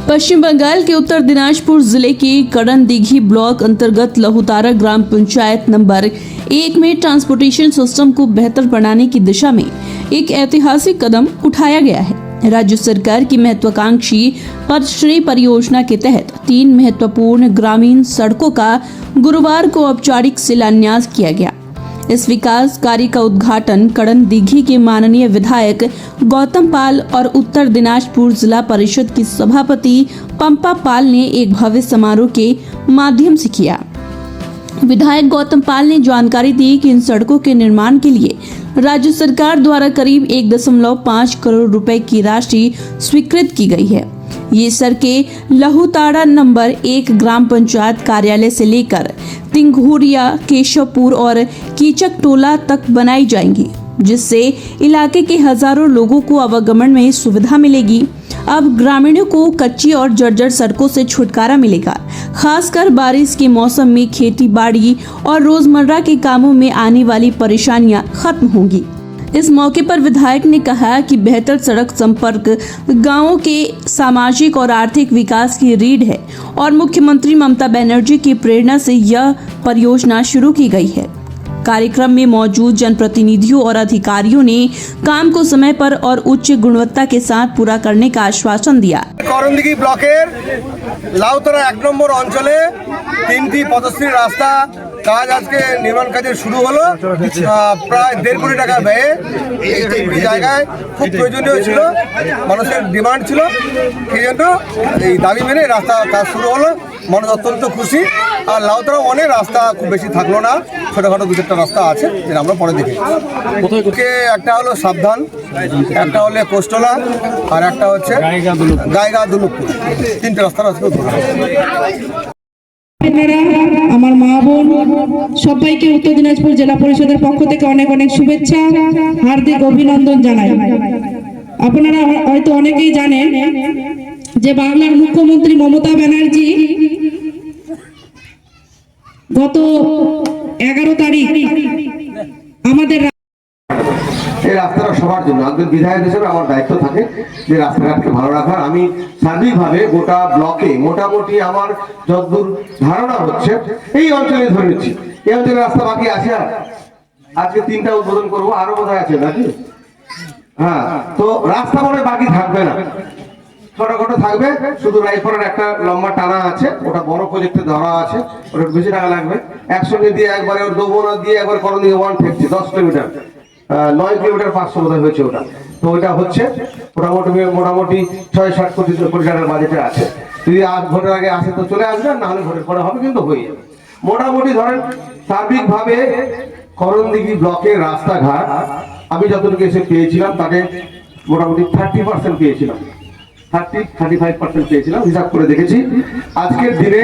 पश्चिम बंगाल के उत्तर दिनाजपुर जिले के कड़न दिघी ब्लॉक अंतर्गत लहुतारा ग्राम पंचायत नंबर 1 में ट्रांसपोर्टेशन सिस्टम को बेहतर बनाने की दिशा में एक ऐतिहासिक कदम उठाया गया है। राज्य सरकार की महत्वाकांक्षी पद्मश्री परियोजना के तहत 3 महत्वपूर्ण ग्रामीण सड़कों का गुरुवार को औपचारिक शिलान्यास किया गया। इस विकास कार्य का उद्घाटन कड़न दिघी के माननीय विधायक गौतम पाल और उत्तर दिनाजपुर जिला परिषद की सभापति पंपा पाल ने एक भव्य समारोह के माध्यम से किया। विधायक गौतम पाल ने जानकारी दी कि इन सड़कों के निर्माण के लिए राज्य सरकार द्वारा करीब 1.5 करोड़ रुपए की राशि स्वीकृत की गई है। ये सड़कें लहुताड़ा नंबर 1 ग्राम पंचायत कार्यालय से लेकर तिंघूरिया, केशवपुर और कीचक टोला तक बनाई जाएंगी, जिससे इलाके के हजारों लोगों को आवागमन में सुविधा मिलेगी। अब ग्रामीणों को कच्ची और जर्जर सड़कों से छुटकारा मिलेगा। खासकर बारिश के मौसम में खेती बाड़ी और रोजमर्रा के कामों में आने वाली परेशानियां खत्म होंगी। इस मौके पर विधायक ने कहा कि बेहतर सड़क संपर्क गांवों के सामाजिक और आर्थिक विकास की रीढ़ है और मुख्यमंत्री ममता बनर्जी की प्रेरणा से यह परियोजना शुरू की गई है। कार्यक्रम में मौजूद जनप्रतिनिधियों और अधिकारियों ने काम को समय पर और उच्च गुणवत्ता के साथ पूरा करने का आश्वासन दिया। করণদিঘি ব্লকের লাউতরা 1 নম্বর অঞ্চলে 3টি পথশ্রী রাস্তা কাজ আজকে নির্মাণ কাজ শুরু হলো। প্রায় 1.5 কোটি টাকা ব্যয়ে এই জায়গায় খুব প্রয়োজনীয় ছিল, মানুষের ডিমান্ড ছিল, সেই জন্য এই দাবি মেনে রাস্তা কাজ শুরু হলো। মানুষ অত্যন্ত খুশি। আর লাউতরা অনেক রাস্তা খুব বেশি থাকলো না, ছোটোখাটো 2-4টা রাস্তা আছে যেটা আমরা পরে দেখি। একটা হলো সাবধান, একটা হলে কোস্টলা, আর একটা হচ্ছে গাইগা দুলুকপুর। 3টে রাস্তা আজকে আমার মা বোন সবাইকে উত্তর দিনাজপুর জেলা পরিষদের পক্ষ থেকে অনেক অনেক শুভেচ্ছা, হার্দিক অভিনন্দন জানাই। আপনারা হয়তো অনেকেই জানেন যে বাংলার মুখ্যমন্ত্রী মমতা ব্যানার্জি গত 11 তারিখ আমাদের এই রাস্তাটা সবার জন্য একজন বিধায়ক হিসেবে আমার দায়িত্ব থাকে যে রাস্তাঘাটকে ভালো রাখার। আমি সার্বিকভাবে গোটা ব্লকে মোটামুটি আমার যতদূর ধারণা হচ্ছে এই অঞ্চলে ধরে নিচ্ছি, এই অঞ্চলে রাস্তা বাকি আছে। আর আজকে 3টা উদ্বোধন করবো, আরো বোধহয় আছে নাকি? হ্যাঁ, তো রাস্তা মনে বাকি থাকবে না, ছোটখাটো থাকবে। শুধু রায়পুরের একটা লম্বা টানা আছে, ওটা বড় প্রজেক্টে ধরা আছে, ওটা বেশি টাকা লাগবে। একসঙ্গে দিয়ে একবারে ওর দোবনা দিয়ে একবার করণদিঘি 150 10 কিলোমিটার 9 কিলোমিটার 500 বোধহয় হয়েছে ওটা। তো ওইটা হচ্ছে মোটামুটি 6-7 কোটি টাকার বাজেটে আছে। যদি ভোটের আগে আসে তো চলে আসবে, না হলে ভোটের পরে হবে, কিন্তু হয়ে যাবে। মোটামুটি ধরেন সার্বিকভাবে করণদিঘি ব্লকের রাস্তাঘাট আমি যতটুকু এসে পেয়েছিলাম তাতে মোটামুটি 30% পেয়েছিলাম, 35% পেয়েছিলাম, হিসাব করে দেখেছি। আজকের দিনে